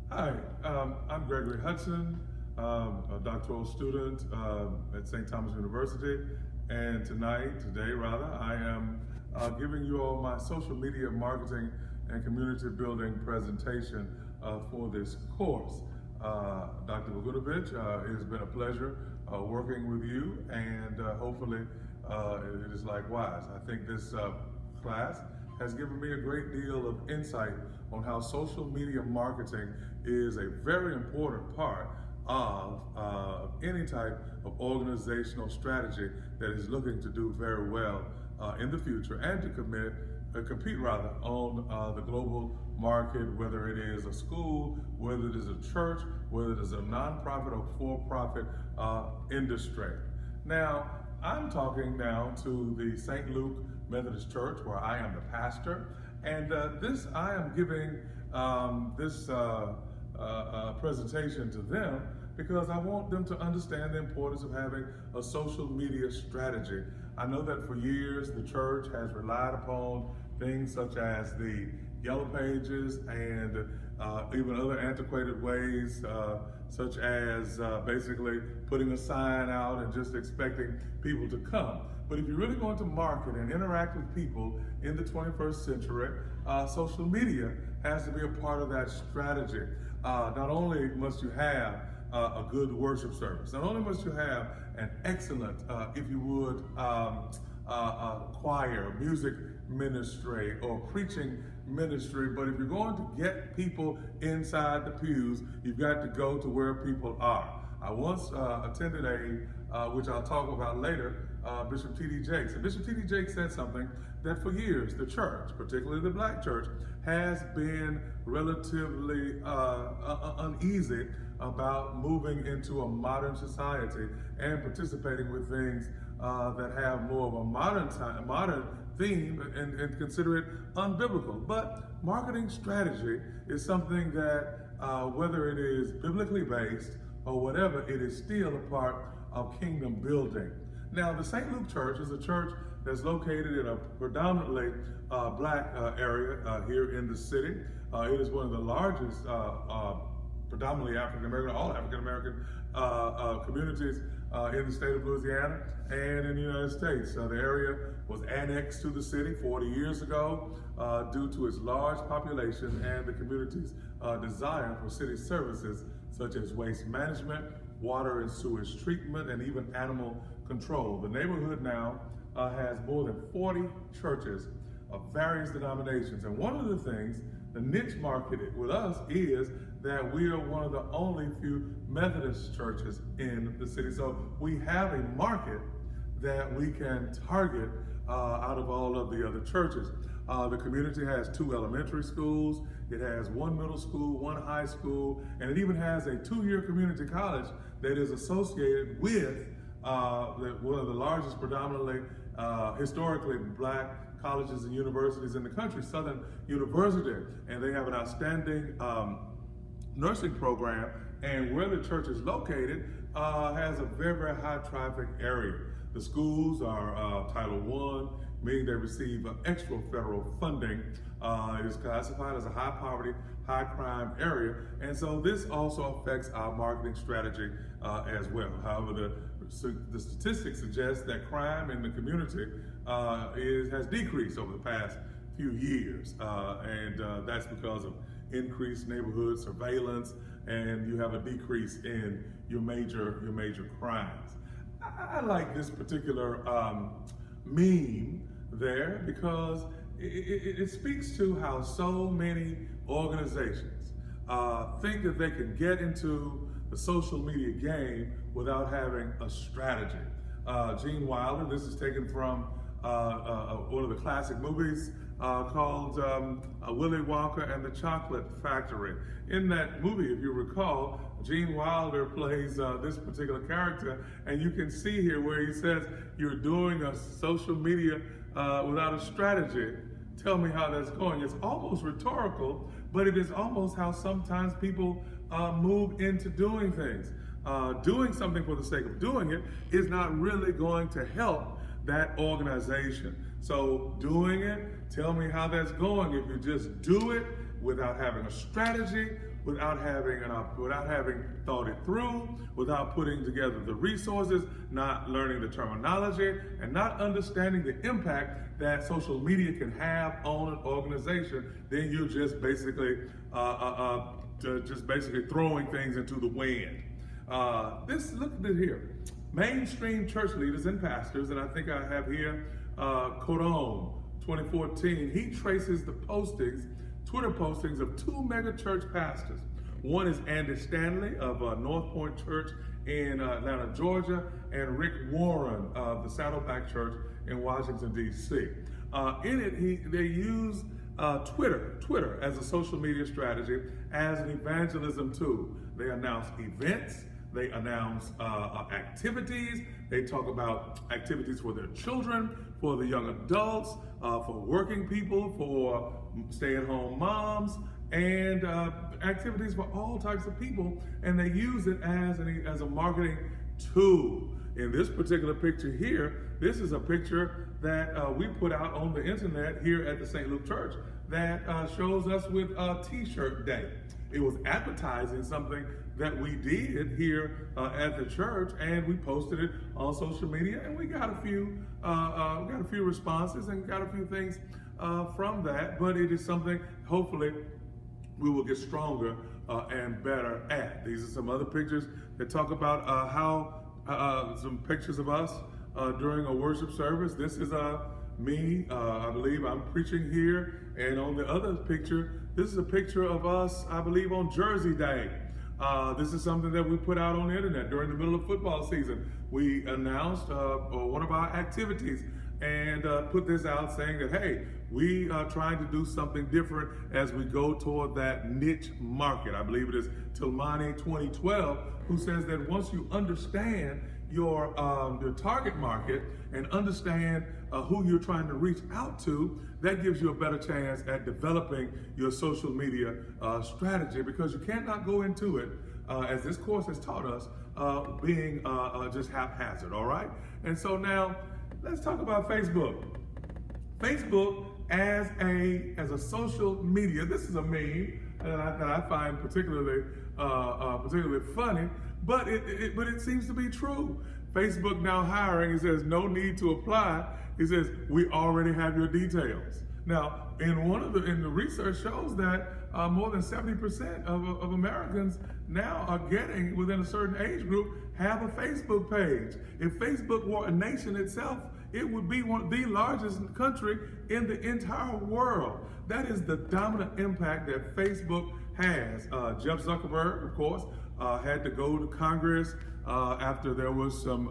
Hi, I'm Gregory Hudson, a doctoral student at St. Thomas University, and today, I am giving you all my social media marketing and community building presentation for this course. Dr. Bogunovich, it has been a pleasure working with you, and hopefully it is likewise. I think this class has given me a great deal of insight on how social media marketing is a very important part of any type of organizational strategy that is looking to do very well in the future and to compete on the global market, whether it is a school, whether it is a church, whether it is a nonprofit or for-profit industry. Now, I'm talking now to the St. Luke Methodist Church, where I am the pastor, and I am giving this presentation to them because I want them to understand the importance of having a social media strategy. I know that for years the church has relied upon things such as the yellow pages and even other antiquated ways, such as basically putting a sign out and just expecting people to come. But if you're really going to market and interact with people in the 21st century, social media has to be a part of that strategy. Not only must you have a good worship service, not only must you have an excellent, if you would, choir, music ministry, or preaching ministry, but if you're going to get people inside the pews, you've got to go to where people are. I once attended which I'll talk about later, Bishop T.D. Jakes. And Bishop T.D. Jakes said something that for years the church, particularly the black church, has been relatively uneasy about moving into a modern society and participating with things that have more of a modern theme and consider it unbiblical. But marketing strategy is something that whether it is biblically based or whatever, it is still a part of kingdom building. Now, the St. Luke Church is a church that's located in a predominantly black area here in the city. It is one of the largest predominantly African-American, all African-American communities in the state of Louisiana and in the United States. The area was annexed to the city 40 years ago due to its large population and the community's desire for city services such as waste management, water and sewage treatment, and even animal control. The neighborhood now has more than 40 churches of various denominations. And one of the things, the niche market with us is that we are one of the only few Methodist churches in the city. So we have a market that we can target out of all of the other churches. The community has 2 elementary schools, it has 1 middle school, 1 high school, and it even has a 2-year community college that is associated with one of the largest predominantly historically black colleges and universities in the country, Southern University. And they have an outstanding nursing program, and where the church is located has a very, very high traffic area. The schools are Title I, meaning they receive extra federal funding. It is classified as a high poverty, high crime area, and so this also affects our marketing strategy as well. However, the statistics suggest that crime in the community has decreased over the past few years, and that's because of increased neighborhood surveillance, and you have a decrease in your major crimes. I like this particular meme there because it speaks to how so many organizations think that they can get into the social media game without having a strategy. Gene Wilder, this is taken from one of the classic movies called Willy Wonka and the Chocolate Factory. In that movie, if you recall, Gene Wilder plays this particular character, and you can see here where he says, "You're doing a social media without a strategy. Tell me how that's going." It's almost rhetorical, but it is almost how sometimes people move into doing things. Doing something for the sake of doing it is not really going to help that organization. So doing it, tell me how that's going. If you just do it without having a strategy, without having thought it through, without putting together the resources, not learning the terminology, and not understanding the impact that social media can have on an organization, then you're just basically throwing things into the wind. Look at it here. Mainstream church leaders and pastors, and I think I have here Cordon 2014. He traces the Twitter postings of two mega church pastors. One is Andy Stanley of North Point Church in Atlanta, Georgia, and Rick Warren of the Saddleback Church in Washington, D.C. In it, they use Twitter as a social media strategy, as an evangelism tool. They announce events, they announce activities, they talk about activities for their children, for the young adults, for working people, for stay-at-home moms, and activities for all types of people, and they use it as a marketing tool. In this particular picture here, this is a picture that we put out on the internet here at the St. Luke Church that shows us with T-shirt day. It was advertising something that we did here at the church, and we posted it on social media, and we got a few responses and got a few things from that. But it is something hopefully we will get stronger and better at. These are some other pictures that talk about some pictures of us during a worship service. This is me. I believe I'm preaching here, and on the other picture, this is a picture of us, I believe, on Jersey Day. This is something that we put out on the internet during the middle of football season. We announced one of our activities and put this out saying that, hey, we are trying to do something different as we go toward that niche market. I believe it is Tilmani 2012 who says that once you understand your target market and understand who you're trying to reach out to, that gives you a better chance at developing your social media strategy, because you cannot go into it, as this course has taught us, being just haphazard, all right? And so now, let's talk about Facebook. Facebook as a social media, this is a meme that I find particularly funny, but it seems to be true. Facebook now hiring, it says no need to apply. It says we already have your details. Now, in the research shows that more than 70% of Americans now are getting, within a certain age group, have a Facebook page. If Facebook were a nation itself, it would be the largest country in the entire world. That is the dominant impact that Facebook has. Jeff Zuckerberg, of course, had to go to Congress after there was some